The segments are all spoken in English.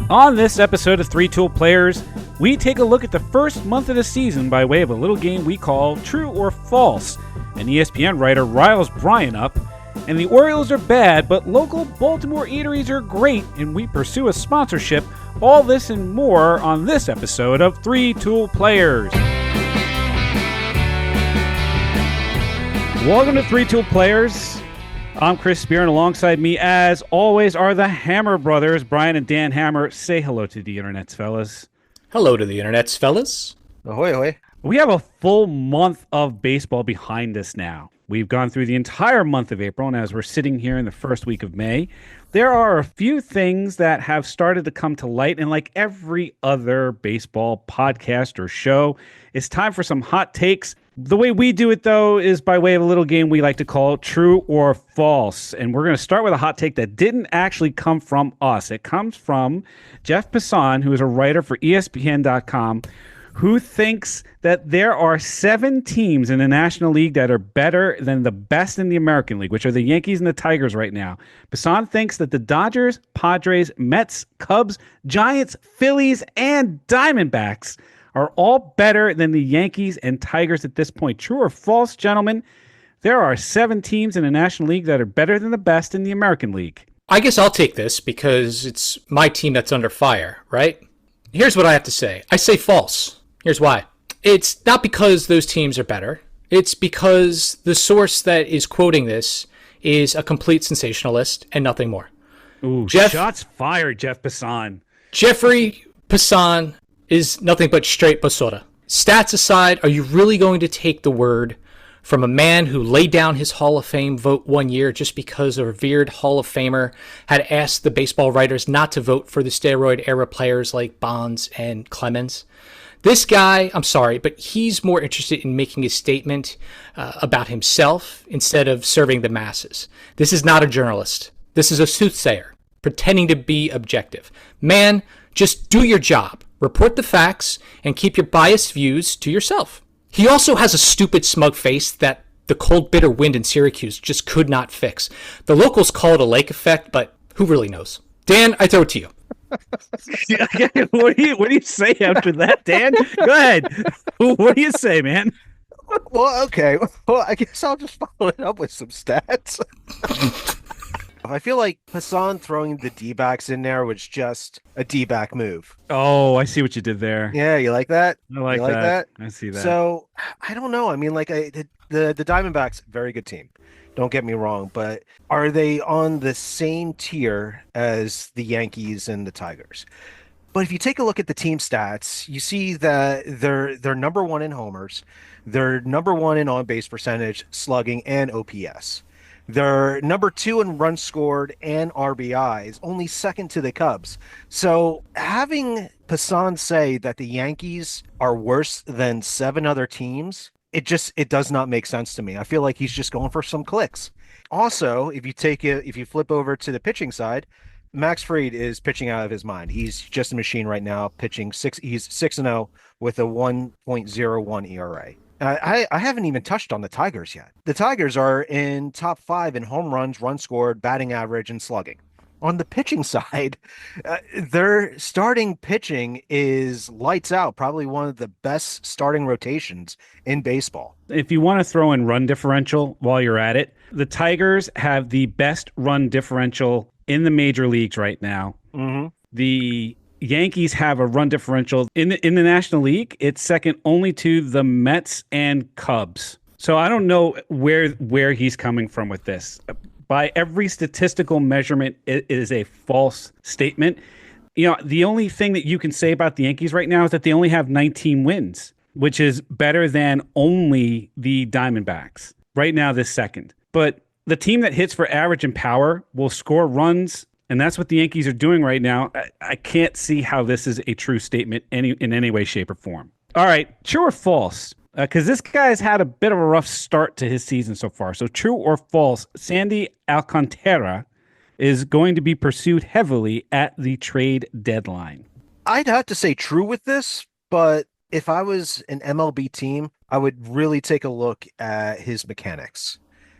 On this episode of Three Tool Players, we take a look at the first month of the season by way of a little game we call True or False. An ESPN writer riles Brian up, and the Orioles are bad, but local Baltimore eateries are great, and we pursue a sponsorship. All this and more on this episode of Three Tool Players. Welcome to Three Tool Players. I'm Chris Spear, and alongside me, as always, are the Hammer brothers, Brian and Dan Hammer. Say hello to the internets, fellas. Hello to the internets, fellas. Ahoy, ahoy. We have a full month of baseball behind us now. We've gone through the entire month of April, and as we're sitting here in the first week of May, there are a few things that have started to come to light, and like every other baseball podcast or show, it's time for some hot takes. The way we do it, though, is by way of a little game we like to call True or False. And we're going to start with a hot take that didn't actually come from us. It comes from Jeff Passan, who is a writer for ESPN.com, who thinks that there are 7 teams in the National League that are better than the best in the American League, which are the Yankees and the Tigers right now. Passan thinks that the Dodgers, Padres, Mets, Cubs, Giants, Phillies, and Diamondbacks are all better than the Yankees and Tigers at this point. True or false, gentlemen? There are 7 teams in the National League that are better than the best in the American League. I guess I'll take this because it's my team that's under fire, right? Here's what I have to say. I say false. Here's why. It's not because those teams are better. It's because the source that is quoting this is a complete sensationalist and nothing more. Ooh, shots fired, Jeff Passan. Jeffrey Passan is nothing but straight basura. Stats aside, are you really going to take the word from a man who laid down his Hall of Fame vote one year just because a revered Hall of Famer had asked the baseball writers not to vote for the steroid-era players like Bonds and Clemens? This guy, I'm sorry, but he's more interested in making a statement about himself instead of serving the masses. This is not a journalist. This is a soothsayer pretending to be objective. Man, just do your job. Report the facts and keep your biased views to yourself. He also has a stupid smug face that the cold, bitter wind in Syracuse just could not fix. The locals call it a lake effect, but who really knows? Dan, I throw it to you. What do you say after that, Dan? Go ahead. What do you say, man? Well, okay. Well, I guess I'll just follow it up with some stats. I feel like Passan throwing the D-backs in there was just a D-back move. Oh, I see what you did there. Yeah, you like that? I like that. I see that. So, I don't know. I mean, like the Diamondbacks, very good team. Don't get me wrong, but are they on the same tier as the Yankees and the Tigers? But if you take a look at the team stats, you see that they're number 1 in homers, they're number 1 in on-base percentage, slugging, and OPS. They're number 2 in runs scored and RBIs, only second to the Cubs. So having Passan say that the Yankees are worse than 7 other teams, it does not make sense to me. I feel like he's just going for some clicks. Also, if you flip over to the pitching side, Max Fried is pitching out of his mind. He's just a machine right now, pitching he's 6-0 with a 1.01 ERA. I haven't even touched on the Tigers yet. The Tigers are in top 5 in home runs, runs scored, batting average, and slugging. On the pitching side, their starting pitching is lights out, probably one of the best starting rotations in baseball. If you want to throw in run differential while you're at it, the Tigers have the best run differential in the major leagues right now. Mm-hmm. The Yankees have a run differential in the National League. It's second only to the Mets and Cubs. So I don't know where he's coming from with this. By every statistical measurement, it is a false statement. You know, the only thing that you can say about the Yankees right now is that they only have 19 wins, which is better than only the Diamondbacks right now, this second. But the team that hits for average and power will score runs, and that's what the Yankees are doing right now. I can't see how this is a true statement in any way, shape, or form. All right, true or false? Because this guy's had a bit of a rough start to his season so far. So true or false, Sandy Alcantara is going to be pursued heavily at the trade deadline. I'd have to say true with this, but if I was an MLB team, I would really take a look at his mechanics.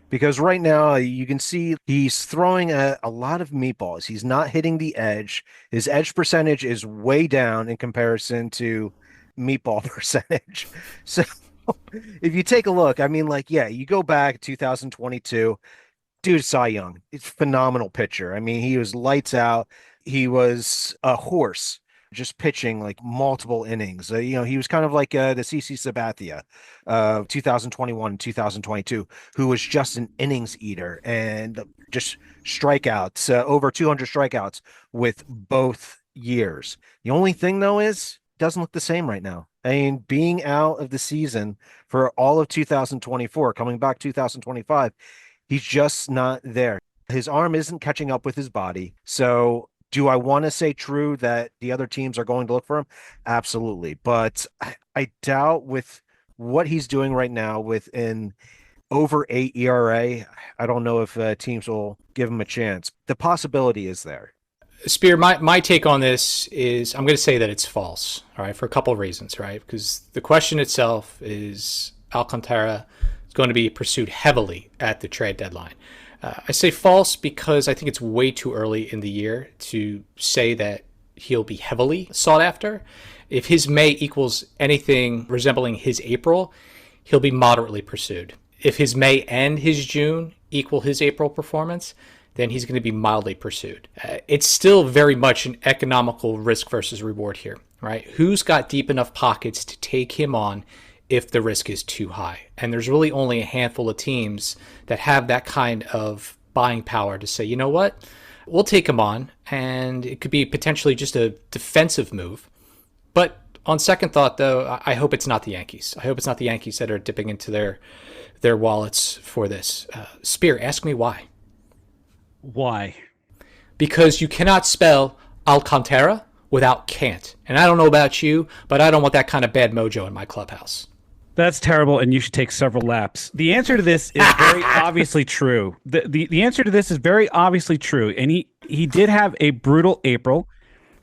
because right now you can see he's throwing a lot of meatballs. He's not hitting the edge. His edge percentage is way down in comparison to meatball percentage. So if you take a look, I mean, like, yeah, you go back 2022, dude, Cy Young, it's phenomenal pitcher. I mean, he was lights out. He was a horse just pitching like multiple innings. He was kind of like the CC Sabathia of 2021, 2022, who was just an innings eater and just strikeouts, over 200 strikeouts with both years. The only thing, though, is it doesn't look the same right now. I mean, being out of the season for all of 2024, coming back 2025, he's just not there. His arm isn't catching up with his body. So do I want to say true that the other teams are going to look for him? Absolutely. But I doubt with what he's doing right now with an over 8 ERA, I don't know if teams will give him a chance. The possibility is there. Spear, my take on this is I'm going to say that it's false, all right, for a couple of reasons, right? Because the question itself is Alcantara is going to be pursued heavily at the trade deadline. I say false because I think it's way too early in the year to say that he'll be heavily sought after. If his May equals anything resembling his April, he'll be moderately pursued. If his May and his June equal his April performance, then he's going to be mildly pursued. It's still very much an economical risk versus reward here, right? Who's got deep enough pockets to take him on if the risk is too high? And there's really only a handful of teams that have that kind of buying power to say, you know what, we'll take him on, and it could be potentially just a defensive move. But on second thought, though, I hope it's not the Yankees. I hope it's not the Yankees that are dipping into their wallets for this. Spear, ask me why. Why? Because you cannot spell Alcantara without can't. And I don't know about you, but I don't want that kind of bad mojo in my clubhouse. That's terrible, and you should take several laps. The answer to this is very obviously true. The answer to this is very obviously true, and he did have a brutal April.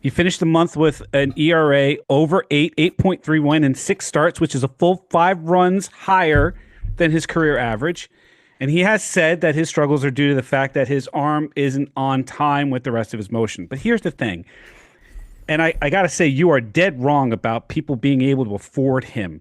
He finished the month with an ERA over 8.31 in 6 starts, which is a full 5 runs higher than his career average. And he has said that his struggles are due to the fact that his arm isn't on time with the rest of his motion. But here's the thing, and I got to say, you are dead wrong about people being able to afford him.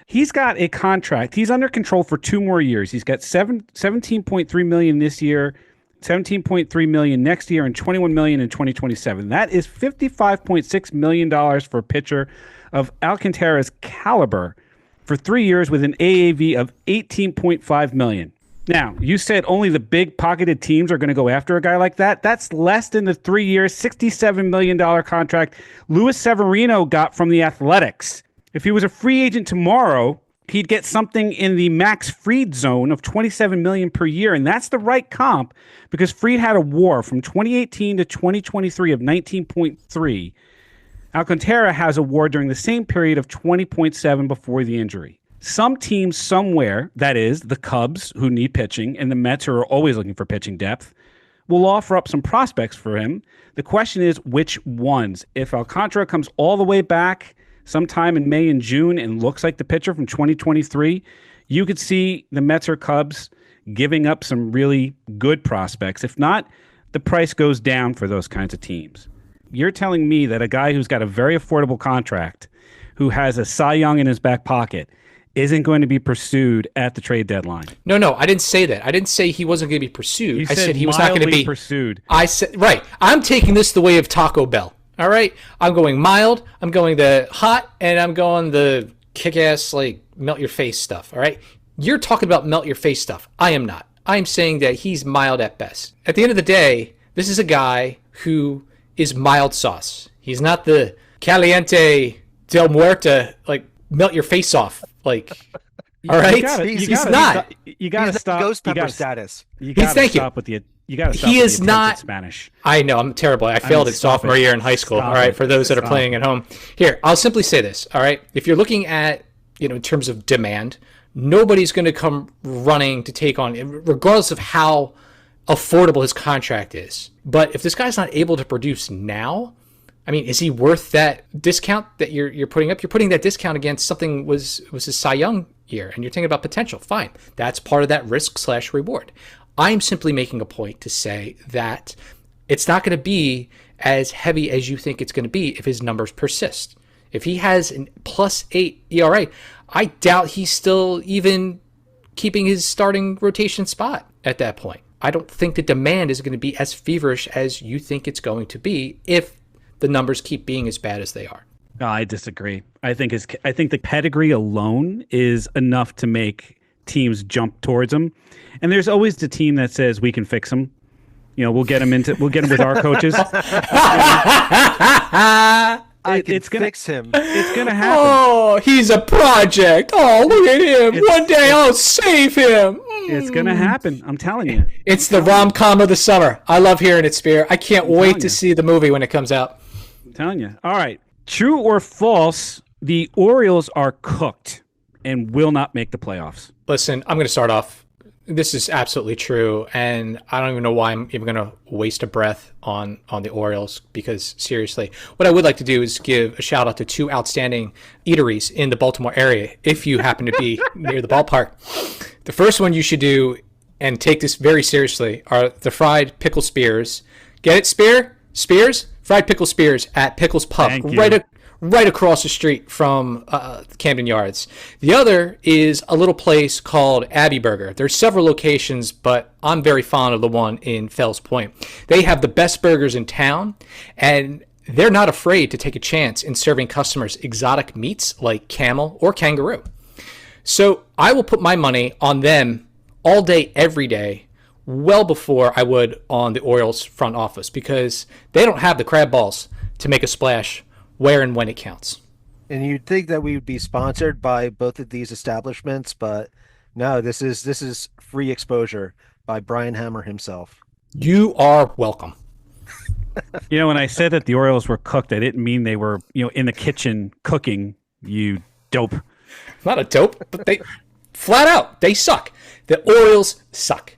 He's got a contract. He's under control for 2 more years. He's got $17.3 million this year, $17.3 million next year, and $21 million in 2027. That is $55.6 million for a pitcher of Alcantara's caliber for 3 years with an AAV of $18.5 million. Now, you said only the big pocketed teams are going to go after a guy like that. That's less than the 3-year, $67 million contract Luis Severino got from the Athletics. If he was a free agent tomorrow, he'd get something in the Max Fried zone of $27 million per year. And that's the right comp because Fried had a WAR from 2018 to 2023 of 19.3. Alcantara has a WAR during the same period of 20.7 before the injury. Some teams somewhere, that is, the Cubs, who need pitching, and the Mets, who are always looking for pitching depth, will offer up some prospects for him. The question is, which ones? If Alcantara comes all the way back sometime in May and June and looks like the pitcher from 2023, you could see the Mets or Cubs giving up some really good prospects. If not, the price goes down for those kinds of teams. You're telling me that a guy who's got a very affordable contract, who has a Cy Young in his back pocket, isn't going to be pursued at the trade deadline. No, I didn't say that. I didn't say he wasn't going to be pursued. I said he was not going to be pursued. I said, right. I'm taking this the way of Taco Bell. All right. I'm going mild. I'm going the hot, and I'm going the kick-ass, like, melt your face stuff. All right. You're talking about melt your face stuff. I am not. I am saying that he's mild at best. At the end of the day, this is a guy who is mild sauce. He's not the caliente del muerta, like, melt your face off. Like, all right, he's not. You got to stop. Ghost pepper status. You got to stop with the. You got to stop. He is not Spanish. I know, I'm terrible. I failed it sophomore year in high school. All right, for those that are playing at home. Here, I'll simply say this. All right, if you're looking at, in terms of demand, nobody's going to come running to take on, regardless of how affordable his contract is. But if this guy's not able to produce now, I mean, is he worth that discount that you're putting up? You're putting that discount against something was his Cy Young year and you're thinking about potential, fine. That's part of that risk/reward. I'm simply making a point to say that it's not going to be as heavy as you think it's going to be if his numbers persist. If he has an +8 ERA, I doubt he's still even keeping his starting rotation spot at that point. I don't think the demand is going to be as feverish as you think it's going to be if the numbers keep being as bad as they are. No, I disagree. I think the pedigree alone is enough to make teams jump towards him. And there's always the team that says we can fix him. We'll get him with our coaches. It's gonna fix him. It's gonna happen. Oh, he's a project. Oh, look at him. One day I'll save him. It's gonna happen. I'm telling you. It's the rom-com of the summer. I love hearing it, Spear. I can't wait to see the movie when it comes out. I'm telling you. All right. True or false, the Orioles are cooked and will not make the playoffs. Listen, I'm going to start off. This is absolutely true, and I don't even know why I'm even going to waste a breath on the Orioles, because seriously, what I would like to do is give a shout out to 2 outstanding eateries in the Baltimore area if you happen to be near the ballpark. The first one you should do, and take this very seriously, are the Fried Pickle Spears. Get it, Spear? Spears? Fried Pickle Spears at Pickles Pub, right across the street from Camden Yards. The other is a little place called Abbey Burger. There's several locations, but I'm very fond of the one in Fells Point. They have the best burgers in town, and they're not afraid to take a chance in serving customers exotic meats like camel or kangaroo. So I will put my money on them all day, every day, well before I would on the Orioles front office, because they don't have the crab balls to make a splash where and when it counts. And you'd think that we would be sponsored by both of these establishments, but no, this is free exposure by Brian Hammer himself. You are welcome. When I said that the Orioles were cooked, I didn't mean they were, in the kitchen cooking, you dope. Not a dope, but they flat out, they suck. The Orioles suck.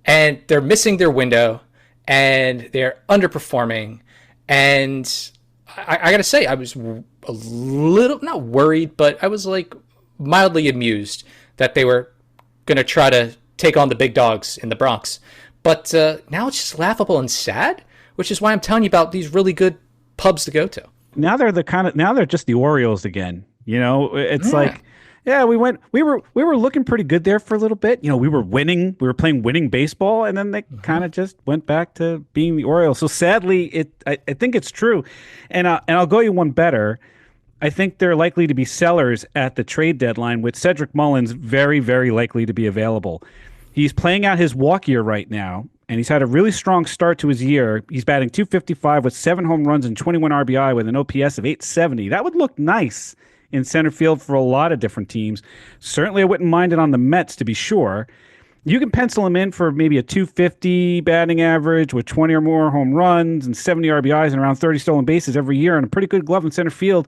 And they're missing their window, and they're underperforming, and I got to say, I was a little, not worried, but I was like mildly amused that they were going to try to take on the big dogs in the Bronx. But now it's just laughable and sad, which is why I'm telling you about these really good pubs to go to. Now they're just the Orioles again. It's like, yeah, we were looking pretty good there for a little bit. We were winning. We were playing winning baseball, and then they kind of just went back to being the Orioles. So sadly, I think it's true. And I'll go you one better. I think they're likely to be sellers at the trade deadline, with Cedric Mullins very, very likely to be available. He's playing out his walk year right now, and he's had a really strong start to his year. He's batting .255 with 7 home runs and 21 RBI with an OPS of .870. That would look nice in center field for a lot of different teams. Certainly I wouldn't mind it on the Mets, to be sure. You can pencil him in for maybe a .250 batting average with 20 or more home runs and 70 RBIs and around 30 stolen bases every year, and a pretty good glove in center field.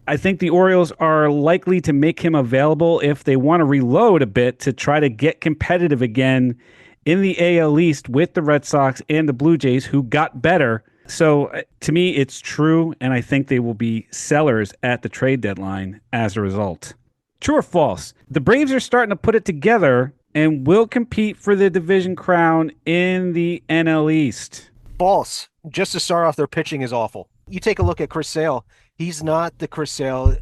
I think the Orioles are likely to make him available if they want to reload a bit to try to get competitive again in the AL East with the Red Sox and the Blue Jays, who got better. So to me, it's true, and I think they will be sellers at the trade deadline as a result. True or false? The Braves are starting to put it together and will compete for the division crown in the NL East. False. Just to start off, their pitching is awful. You take a look at Chris Sale. He's not the Chris Sale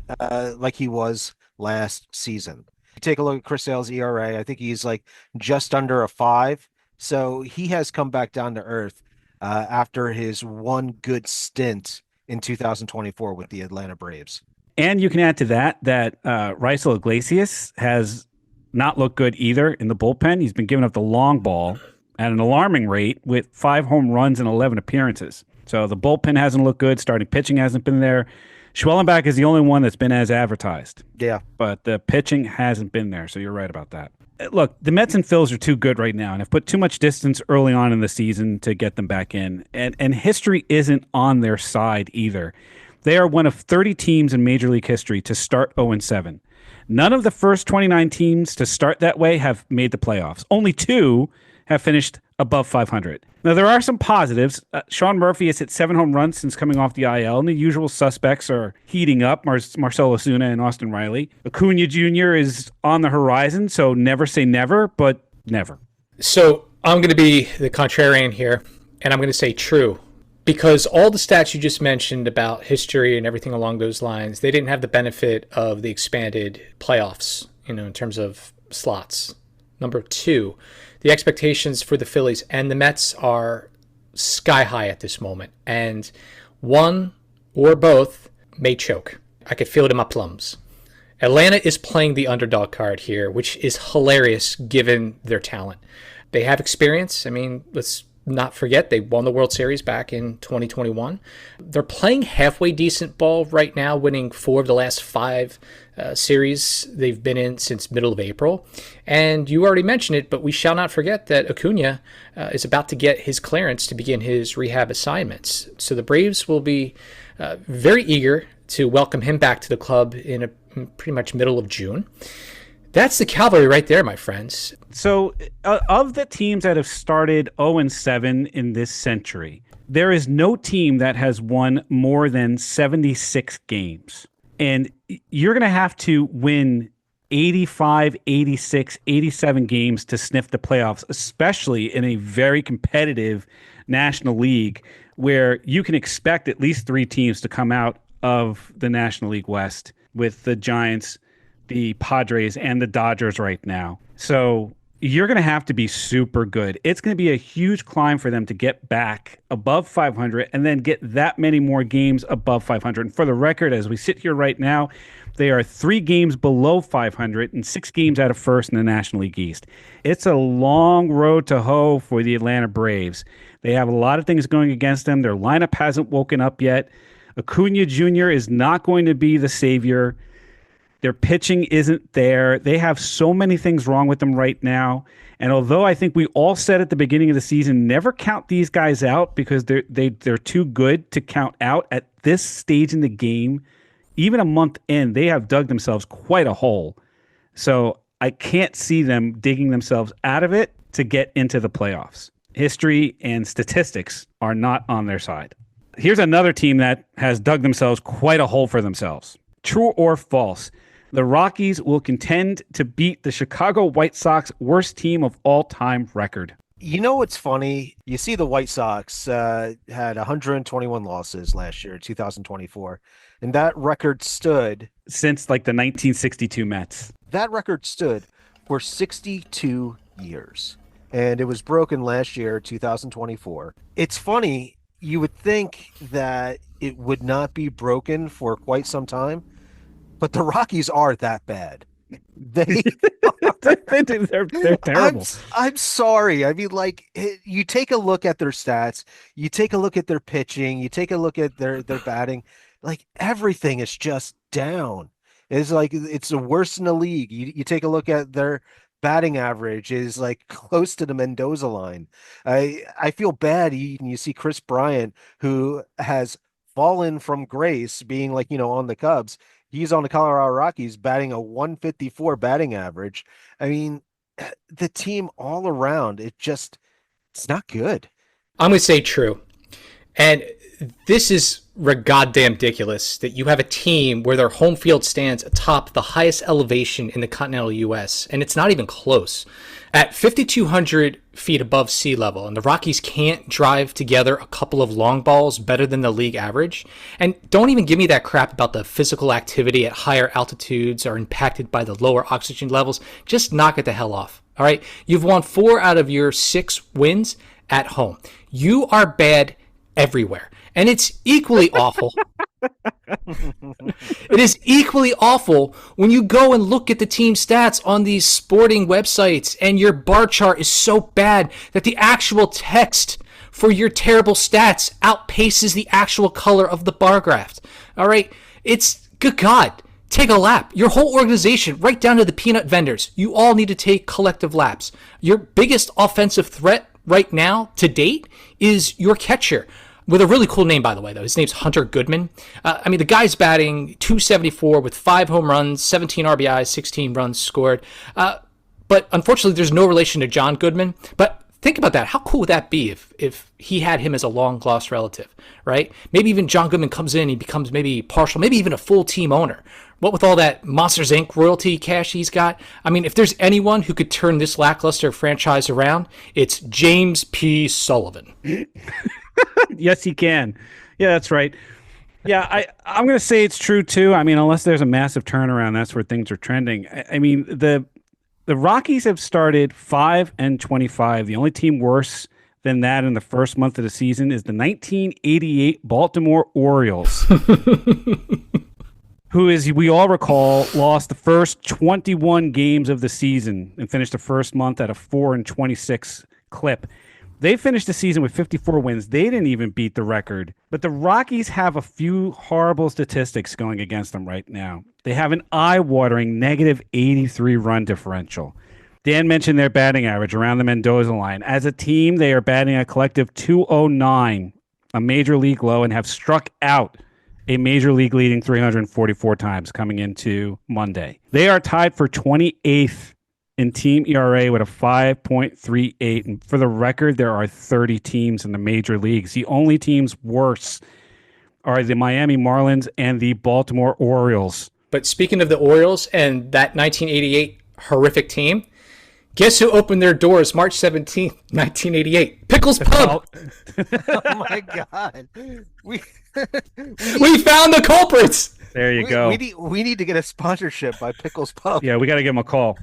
like he was last season. You take a look at Chris Sale's ERA. I think he's like just under a 5. So he has come back down to earth after his one good stint in 2024 with the Atlanta Braves. And you can add to that Raisel Iglesias has not looked good either in the bullpen. He's been giving up the long ball at an alarming rate with 5 home runs and 11 appearances. So the bullpen hasn't looked good. Starting pitching hasn't been there. Schwellenbach is the only one that's been as advertised. Yeah. But the pitching hasn't been there. So you're right about that. Look, the Mets and Phils are too good right now and have put too much distance early on in the season to get them back in. And history isn't on their side either. They are one of 30 teams in Major League history to start 0-7. None of the first 29 teams to start that way have made the playoffs. Only 2 have finished above 500. Now, there are some positives. Sean Murphy has hit 7 home runs since coming off the IL, and the usual suspects are heating up, Marcell Ozuna and Austin Riley. Acuna Jr. is on the horizon, so never say never, but never. So I'm going to be the contrarian here, and I'm going to say true. Because all the stats you just mentioned about history and everything along those lines, they didn't have the benefit of the expanded playoffs, in terms of slots. Number 2, the expectations for the Phillies and the Mets are sky high at this moment. And one or both may choke. I could feel it in my plums. Atlanta is playing the underdog card here, which is hilarious given their talent. They have experience. I mean, let's not forget they won the World Series back in 2021. They're playing halfway decent ball right now, winning 4 of the last 5 series they've been in since middle of April. And you already mentioned it, but we shall not forget that Acuna is about to get his clearance to begin his rehab assignments. So the Braves will be very eager to welcome him back to the club in pretty much middle of June. That's the cavalry right there, my friends. So of the teams that have started 0-7 in this century, there is no team that has won more than 76 games. And you're going to have to win 85, 86, 87 games to sniff the playoffs, especially in a very competitive National League where you can expect at least 3 teams to come out of the National League West, with the Giants, the Padres, and the Dodgers right now. So you're going to have to be super good. It's going to be a huge climb for them to get back above 500 and then get that many more games above 500. And for the record, as we sit here right now, they are 3 games below 500 and 6 games out of first in the National League East. It's a long road to hoe for the Atlanta Braves. They have a lot of things going against them. Their lineup hasn't woken up yet. Acuna Jr. is not going to be the savior. Their pitching isn't there. They have so many things wrong with them right now. And although I think we all said at the beginning of the season, never count these guys out because they're too good to count out at this stage in the game, even a month in, they have dug themselves quite a hole. So I can't see them digging themselves out of it to get into the playoffs. History and statistics are not on their side. Here's another team that has dug themselves quite a hole for themselves. True or false? The Rockies will contend to beat the Chicago White Sox worst team of all time record. You know what's funny? You see the White Sox had 121 losses last year, 2024, and that record stood since like the 1962 Mets. That record stood for 62 years, and it was broken last year, 2024. It's funny. You would think that it would not be broken for quite some time, but the Rockies are that bad. They're terrible. I'm sorry. I mean, like, you take a look at their stats, you take a look at their pitching, you take a look at their batting, like everything is just down. It's like it's the worst in the league. You take a look at their batting average is like close to the Mendoza line. I feel bad. You see Chris Bryant, who has fallen from grace, being like, on the Cubs. He's on the Colorado Rockies batting a 154 batting average. I mean, the team all around, it's not good. I'm going to say true. And this is goddamn ridiculous that you have a team where their home field stands atop the highest elevation in the continental U.S., and it's not even close. At 5,200 feet above sea level, and the Rockies can't drive together a couple of long balls better than the league average. And don't even give me that crap about the physical activity at higher altitudes are impacted by the lower oxygen levels. Just knock it the hell off. All right? You've won 4 out of your 6 wins at home. You are bad everywhere. And it's equally awful. It is equally awful when you go and look at the team stats on these sporting websites and your bar chart is so bad that the actual text for your terrible stats outpaces the actual color of the bar graph. All right? It's, good God, take a lap. Your whole organization, right down to the peanut vendors, you all need to take collective laps. Your biggest offensive threat right now to date is your catcher. With a really cool name, by the way, though. His name's Hunter Goodman. The guy's batting .274 with 5 home runs, 17 RBIs, 16 runs scored. But unfortunately, there's no relation to John Goodman. But Think about that. How cool would that be if he had him as a long lost relative, right? Maybe even John Goodman comes in, he becomes maybe partial, maybe even a full team owner. What with all that Monsters Inc. royalty cash he's got? I mean, if there's anyone who could turn this lackluster franchise around, it's James P. Sullivan. Yes, he can. Yeah, that's right. Yeah, I'm going to say it's true too. I mean, unless there's a massive turnaround, that's where things are trending. I mean, the Rockies have started 5-25. The only team worse than that in the first month of the season is the 1988 Baltimore Orioles, who, as we all recall, lost the first 21 games of the season and finished the first month at a 4-26 clip. They finished the season with 54 wins. They didn't even beat the record. But the Rockies have a few horrible statistics going against them right now. They have an eye-watering negative 83 run differential. Dan mentioned their batting average around the Mendoza line. As a team, they are batting a collective 209, a major league low, and have struck out a major league leading 344 times coming into Monday. They are tied for 28th in team ERA with a 5.38. And for the record, there are 30 teams in the major leagues. The only teams worse are the Miami Marlins and the Baltimore Orioles. But speaking of the Orioles and that 1988 horrific team, guess who opened their doors March 17th, 1988? Pickles Pub. Oh my God. We found the culprits. There you go. We need to get a sponsorship by Pickles Pub. Yeah, we got to give them a call.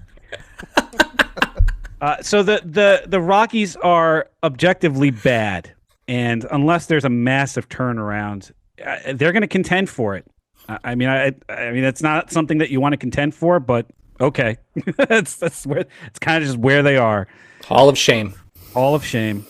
So the Rockies are objectively bad, and unless there's a massive turnaround, they're going to contend for it. I mean, it's not something that you want to contend for, but okay, that's where it's kind of just where they are. Hall of shame. Hall of shame.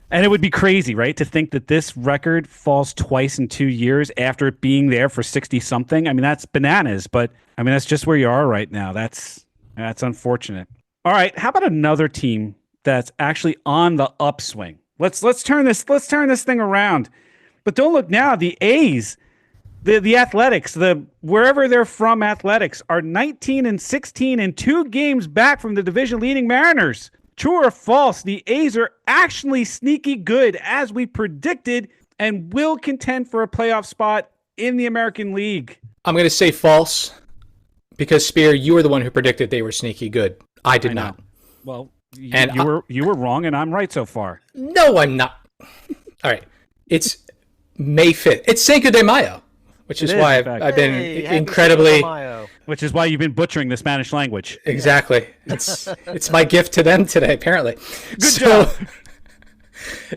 And it would be crazy, right, to think that this record falls twice in 2 years after it being there for 60-something. I mean, that's bananas, but I mean, that's just where you are right now. That's unfortunate. All right, how about another team that's actually on the upswing? Let's turn this thing around. But don't look now. The A's, the Athletics, wherever they're from, Athletics are 19-16 and 2 games back from the division leading Mariners. True or false? The A's are actually sneaky good, as we predicted, and will contend for a playoff spot in the American League. I'm going to say false because, Spear, you were the one who predicted they were sneaky good. I did not. Well, you were wrong, and I'm right so far. No, I'm not. All right. It's May 5th. It's Cinco de Mayo, which is why I've been incredibly... Which is why you've been butchering the Spanish language. Exactly. It's my gift to them today, apparently. Good job.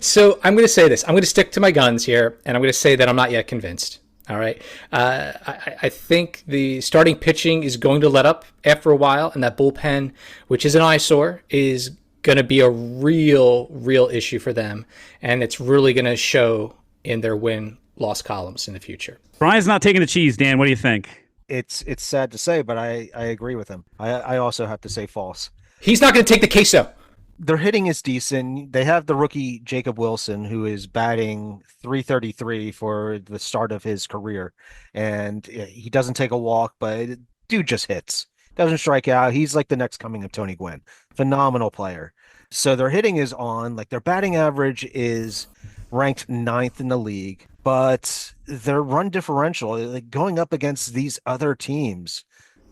So I'm going to say this. I'm going to stick to my guns here, and I'm going to say that I'm not yet convinced. All right. I think the starting pitching is going to let up after a while, and that bullpen, which is an eyesore, is going to be a real issue for them, and it's really going to show in their win-loss columns in the future. Brian's not taking the cheese, Dan. What do you think? It's sad to say, but I agree with him. I also have to say false. He's not going to take the queso. Their hitting is decent. They have the rookie Jacob Wilson, who is batting .333 for the start of his career, and he doesn't take a walk, but dude just hits. Doesn't strike out. He's like the next coming of Tony Gwynn. Phenomenal player. So their hitting is on. Like, their batting average is ranked 9th in the league, but their run differential, like going up against these other teams,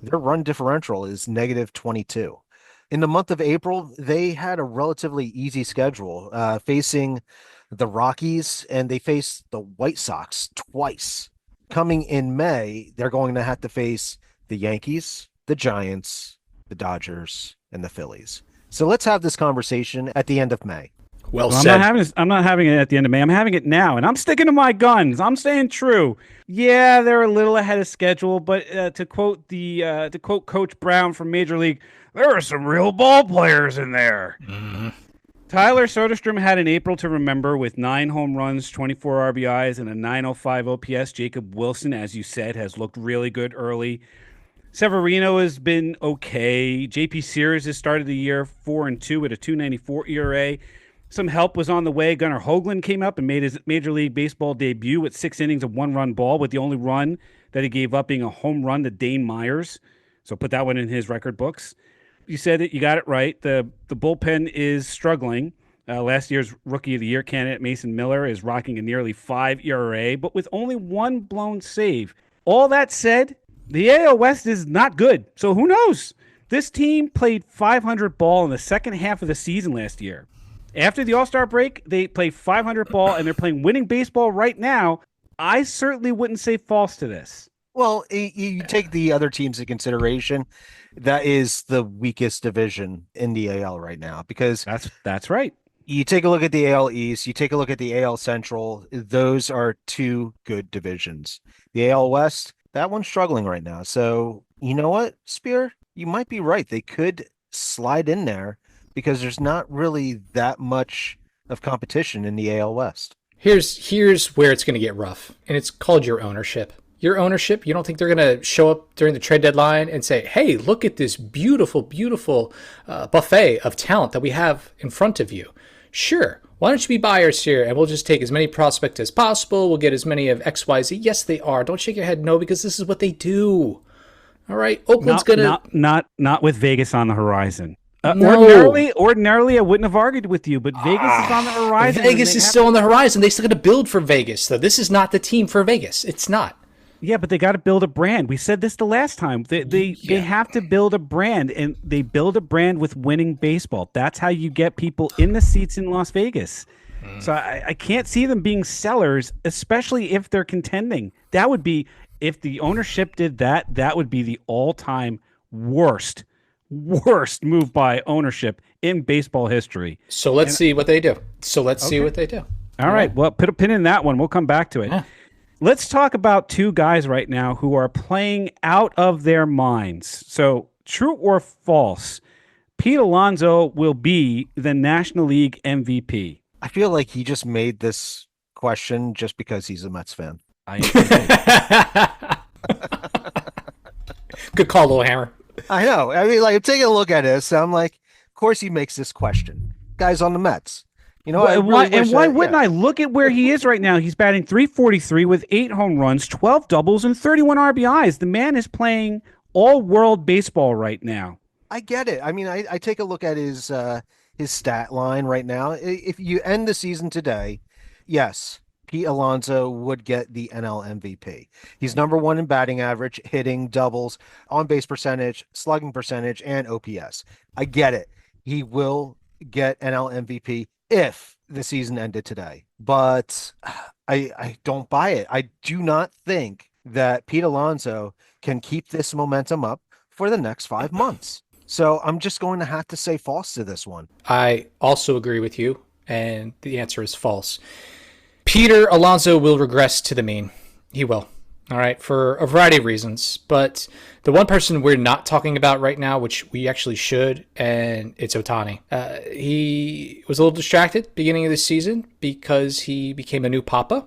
their run differential is -22. In the month of April, they had a relatively easy schedule, facing the Rockies, and they faced the White Sox twice. Coming in May, they're going to have to face the Yankees, the Giants, the Dodgers, and the Phillies. So let's have this conversation at the end of May. Well said. I'm not having it at the end of May. I'm having it now, and I'm sticking to my guns. I'm staying true. Yeah, they're a little ahead of schedule, but to quote Coach Brown from Major League, there are some real ball players in there. Mm-hmm. Tyler Soderstrom had an April to remember with 9 home runs, 24 RBIs, and a .905 OPS. Jacob Wilson, as you said, has looked really good early. Severino has been okay. JP Sears has started the year 4-2 with a 2.94 ERA. Some help was on the way. Gunnar Hoagland came up and made his Major League Baseball debut with 6 innings of 1-run ball, with the only run that he gave up being a home run to Dane Myers. So put that one in his record books. You said it. You got it right. The bullpen is struggling. Last year's Rookie of the Year candidate, Mason Miller, is rocking a nearly 5 ERA, but with only one blown save. All that said, the AL West is not good, so who knows? This team played 500 ball in the second half of the season last year. After the All-Star break, they played 500 ball, and they're playing winning baseball right now. I certainly wouldn't say false to this. Well, you take the other teams into consideration. That is the weakest division in the AL right now, because that's right. You take a look at the AL East, you take a look at the AL Central. Those are two good divisions. The AL West, that one's struggling right now. So you know what, Spear? You might be right. They could slide in there because there's not really that much of competition in the AL West. Here's where it's going to get rough, and it's called your ownership. Your ownership, you don't think they're going to show up during the trade deadline and say, hey, look at this beautiful, beautiful buffet of talent that we have in front of you. Sure, why don't you be buyers here, and we'll just take as many prospects as possible. We'll get as many of X, Y, Z. Yes, they are. Don't shake your head no, because this is what they do. All right, Oakland's going to... Not with Vegas on the horizon. No. Ordinarily, I wouldn't have argued with you, but Vegas is on the horizon. Vegas is still on the horizon. They still got to build for Vegas, so this is not the team for Vegas. It's not. Yeah, but they got to build a brand. We said this the last time. They have to build a brand, and they build a brand with winning baseball. That's how you get people in the seats in Las Vegas. So I can't see them being sellers, especially if they're contending. That would be, if the ownership did that, that would be the all-time worst move by ownership in baseball history. So let's see what they do. All right. Well, put a pin in that one. We'll come back to it. Yeah. Let's talk about two guys right now who are playing out of their minds. So, true or false, Pete Alonso will be the National League MVP. I feel like he just made this question just because he's a Mets fan. Good call, Littlehammer. I know. I mean, like, taking a look at this, I'm like, of course he makes this question. Guy's on the Mets. You know, why wouldn't I look at where he is right now? He's batting .343 with 8 home runs, 12 doubles, and 31 RBIs. The man is playing all-world baseball right now. I get it. I mean, I take a look at his stat line right now. If you end the season today, yes, Pete Alonso would get the NL MVP. He's number one in batting average, hitting, doubles, on-base percentage, slugging percentage, and OPS. I get it. He will get NL MVP if the season ended today. But I don't buy it. I do not think that Pete Alonso can keep this momentum up for the next 5 months. So I'm just going to have to say false to this one. I also agree with you, and the answer is false. Peter Alonso will regress to the mean. He will. All right, for a variety of reasons. But the one person we're not talking about right now, which we actually should, and it's Ohtani. He was a little distracted beginning of the season because he became a new papa.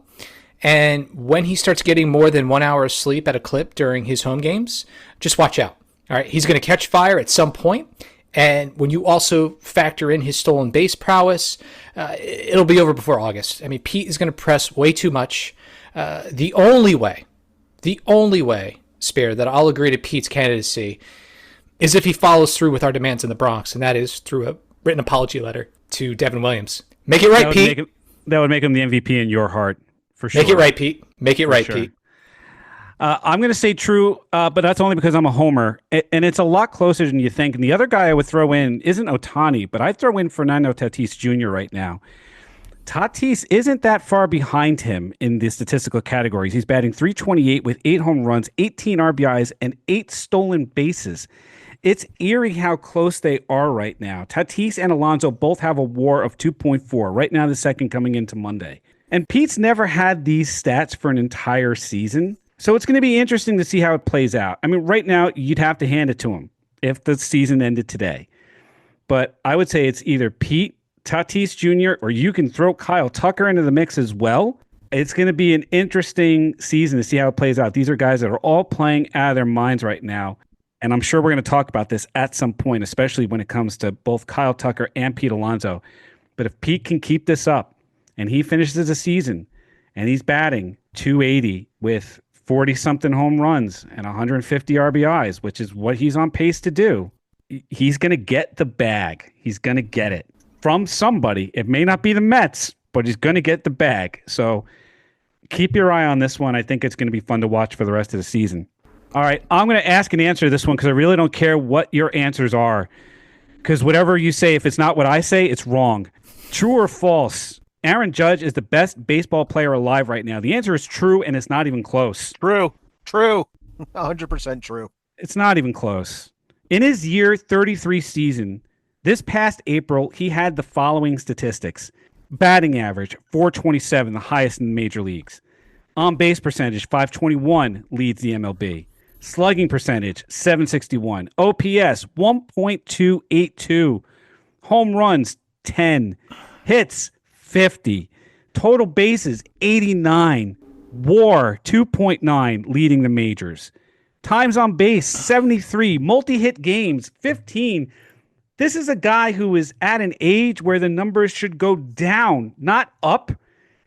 And when he starts getting more than 1 hour of sleep at a clip during his home games, just watch out. All right, he's going to catch fire at some point. And when you also factor in his stolen base prowess, it'll be over before August. I mean, Pete is going to press way too much. The only way, Spear, that I'll agree to Pete's candidacy is if he follows through with our demands in the Bronx, and that is through a written apology letter to Devin Williams. Make it right, Pete. That would make him the MVP in your heart, for sure. Make it right, Pete. Make it right, sure. Pete. I'm going to say true, but that's only because I'm a homer, and it's a lot closer than you think. And the other guy I would throw in isn't Ohtani, but I'd throw in Fernando Tatis Jr. right now. Tatis isn't that far behind him in the statistical categories. He's batting .328 with 8 home runs, 18 RBIs, and 8 stolen bases. It's eerie how close they are right now. Tatis and Alonso both have a WAR of 2.4. Right now, the second coming into Monday. And Pete's never had these stats for an entire season. So it's going to be interesting to see how it plays out. I mean, right now, you'd have to hand it to him if the season ended today. But I would say it's either Pete, Tatis Jr., or you can throw Kyle Tucker into the mix as well. It's going to be an interesting season to see how it plays out. These are guys that are all playing out of their minds right now. And I'm sure we're going to talk about this at some point, especially when it comes to both Kyle Tucker and Pete Alonso. But if Pete can keep this up and he finishes the season and he's batting .280 with 40-something home runs and 150 RBIs, which is what he's on pace to do, he's going to get the bag. He's going to get it. from somebody. It may not be the Mets, but he's going to get the bag. So keep your eye on this one. I think it's going to be fun to watch for the rest of the season. All right, I'm going to ask and answer this one because I really don't care what your answers are. Because whatever you say, if it's not what I say, it's wrong. True or false? Aaron Judge is the best baseball player alive right now. The answer is true, and it's not even close. True. 100% true. It's not even close. In his year 33 season, this past April, he had the following statistics. Batting average, 427, the highest in the major leagues. On-base percentage, 521, leads the MLB. Slugging percentage, 761. OPS, 1.282. Home runs, 10. Hits, 50. Total bases, 89. WAR, 2.9, leading the majors. Times on base, 73. Multi-hit games, 15. This is a guy who is at an age where the numbers should go down, not up.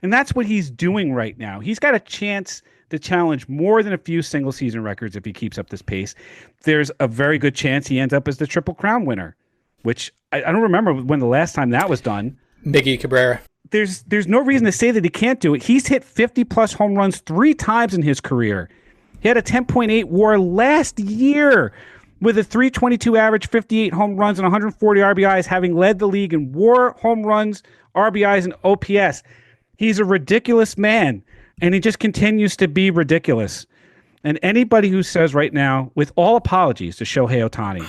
And that's what he's doing right now. He's got a chance to challenge more than a few single season records if he keeps up this pace. There's a very good chance he ends up as the Triple Crown winner, which I don't remember when the last time that was done. Miggy Cabrera. There's no reason to say that he can't do it. He's hit 50-plus home runs 3 times in his career. He had a 10.8 WAR last year with a 322 average, 58 home runs, and 140 RBIs, having led the league in WAR, home runs, RBIs, and OPS. He's a ridiculous man, and he just continues to be ridiculous. And anybody who says right now, with all apologies to Shohei Ohtani,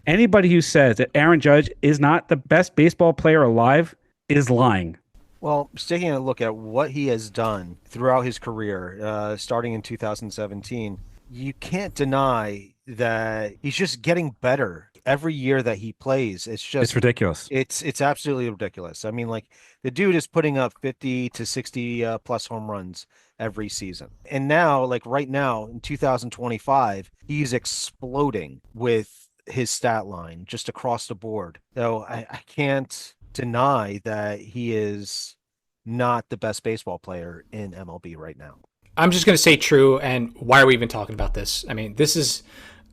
anybody who says that Aaron Judge is not the best baseball player alive is lying. Well, just taking a look at what he has done throughout his career, starting in 2017, you can't deny that he's just getting better every year that he plays. It's ridiculous. It's absolutely ridiculous. I mean, like, the dude is putting up 50 to 60 plus home runs every season. And now, like right now in 2025, he's exploding with his stat line just across the board. So I can't deny that he is not the best baseball player in MLB right now. I'm just going to say true, and why are we even talking about this? I mean, this is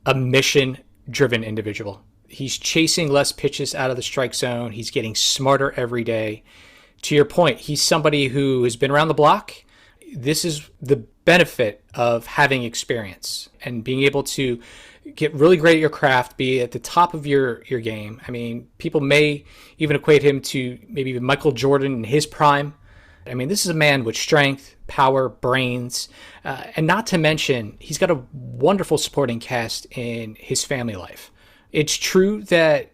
a mission-driven individual. He's chasing less pitches out of the strike zone. He's getting smarter every day. To your point, he's somebody who has been around the block. This is the benefit of having experience and being able to get really great at your craft, be at the top of your game. I mean, people may even equate him to maybe even Michael Jordan in his prime. I mean, this is a man with strength, power, brains, and not to mention, he's got a wonderful supporting cast in his family life. It's true that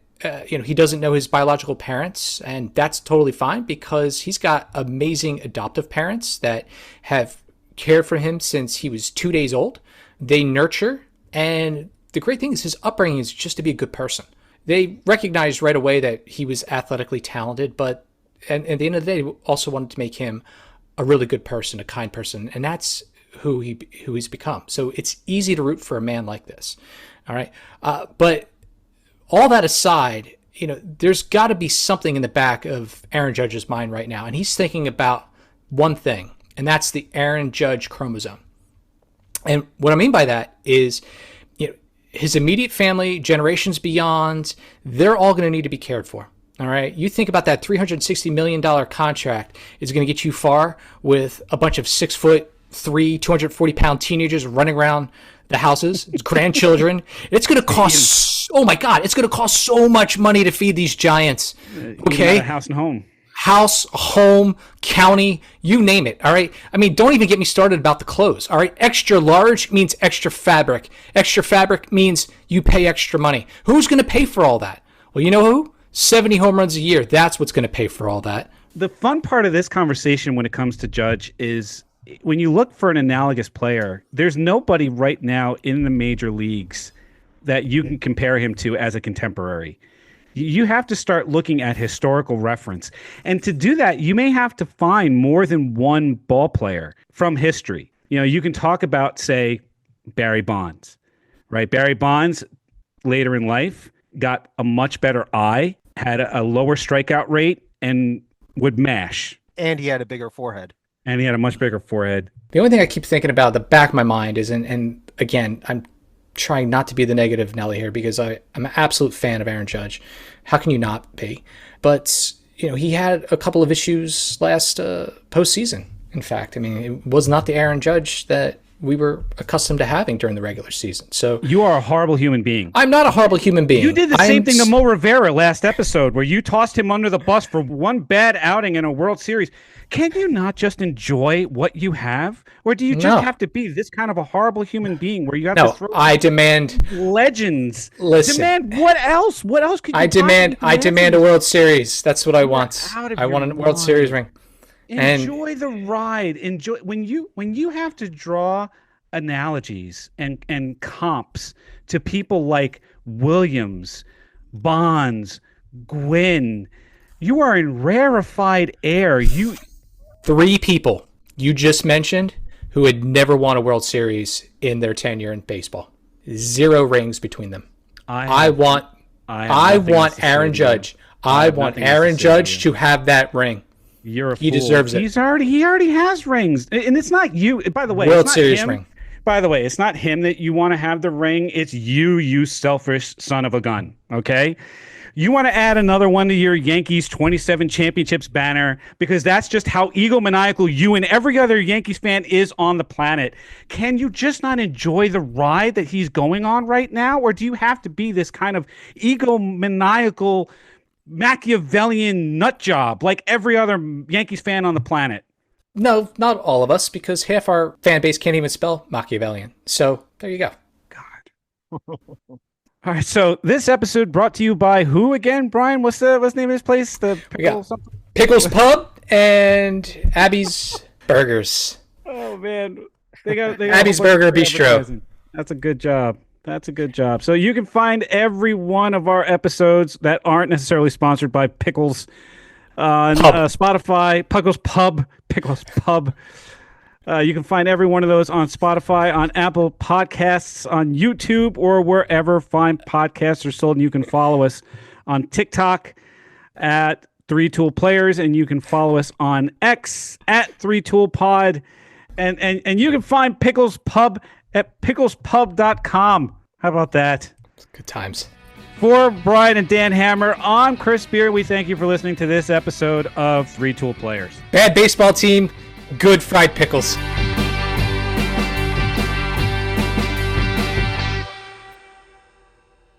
he doesn't know his biological parents, and that's totally fine because he's got amazing adoptive parents that have cared for him since he was 2 days old. They nurture, and the great thing is his upbringing is just to be a good person. They recognized right away that he was athletically talented, but and at the end of the day, they also wanted to make him a really good person, a kind person, and that's who he's become. So it's easy to root for a man like this. All right, but all that aside, there's got to be something in the back of Aaron Judge's mind right now, and he's thinking about one thing, and that's the Aaron Judge chromosome. And what I mean by that is, his immediate family, generations beyond, they're all going to need to be cared for. All right. You think about that $360 million contract is going to get you far with a bunch of 6'3", 240-pound teenagers running around the houses, grandchildren. It's going to cost, oh my God, it's going to cost so much money to feed these giants. Okay. House and home. House, home, county, you name it. All right. I mean, don't even get me started about the clothes. All right. Extra large means extra fabric. Extra fabric means you pay extra money. Who's going to pay for all that? Well, you know who? 70 home runs a year. That's what's going to pay for all that. The fun part of this conversation when it comes to Judge is when you look for an analogous player, there's nobody right now in the major leagues that you can compare him to as a contemporary. You have to start looking at historical reference. And to do that, you may have to find more than one ball player from history. You can talk about, say, Barry Bonds, right? Barry Bonds, later in life, got a much better eye, had a lower strikeout rate, and would mash. And he had a bigger forehead. And he had a much bigger forehead. The only thing I keep thinking about, the back of my mind is, and again, I'm trying not to be the negative Nelly here because I'm an absolute fan of Aaron Judge. How can you not be? But he had a couple of issues last postseason. In fact, I mean, it was not the Aaron Judge that we were accustomed to having during the regular season. So You are a horrible human being. I'm not a horrible human being. You did the same thing to Mo Rivera last episode, where you tossed him under the bus for one bad outing in a World Series. Can you not just enjoy what you have? Or do you just have to be this kind of a horrible human being where you have to throw I demand legends? Listen. Demand what else? What else could you I demand a World Series. That's what I want. out of I want a your World Series ring. Enjoy the ride. Enjoy when you have to draw analogies and comps to people like Williams, Bonds, Gwynn. You are in rarefied air. 3 people you just mentioned who had never won a World Series in their tenure in baseball. 0 rings between them. I want Aaron Judge. I want Aaron Judge to have that ring. You're a fool. He deserves it. He already has rings. And it's not you. By the way, World it's not Series him. ring. By the way, it's not him that you want to have the ring. It's you selfish son of a gun. Okay? You want to add another one to your Yankees 27 championships banner because that's just how egomaniacal you and every other Yankees fan is on the planet. Can you just not enjoy the ride that he's going on right now? Or do you have to be this kind of egomaniacal Machiavellian nut job like every other Yankees fan on the planet? No, not all of us, because half our fan base can't even spell Machiavellian. So there you go. God. All right, so this episode brought to you by who again, Brian? What's the name of this place? The Pickle something? Pickles Pub and Abby's Burgers. Oh man, they got Abby's Burger Bistro. That's a good job. That's a good job. So you can find every one of our episodes that aren't necessarily sponsored by Pickles on Spotify. Pickles Pub. You can find every one of those on Spotify, on Apple Podcasts, on YouTube, or wherever fine podcasts are sold. And you can follow us on TikTok at 3Tool Players, and you can follow us on X at 3Tool Pod. And you can find Pickles Pub at picklespub.com. How about that? Good times. For Brian and Dan Hammer, I'm Chris Beer. We thank you for listening to this episode of 3Tool Players. Bad baseball team, good fried pickles.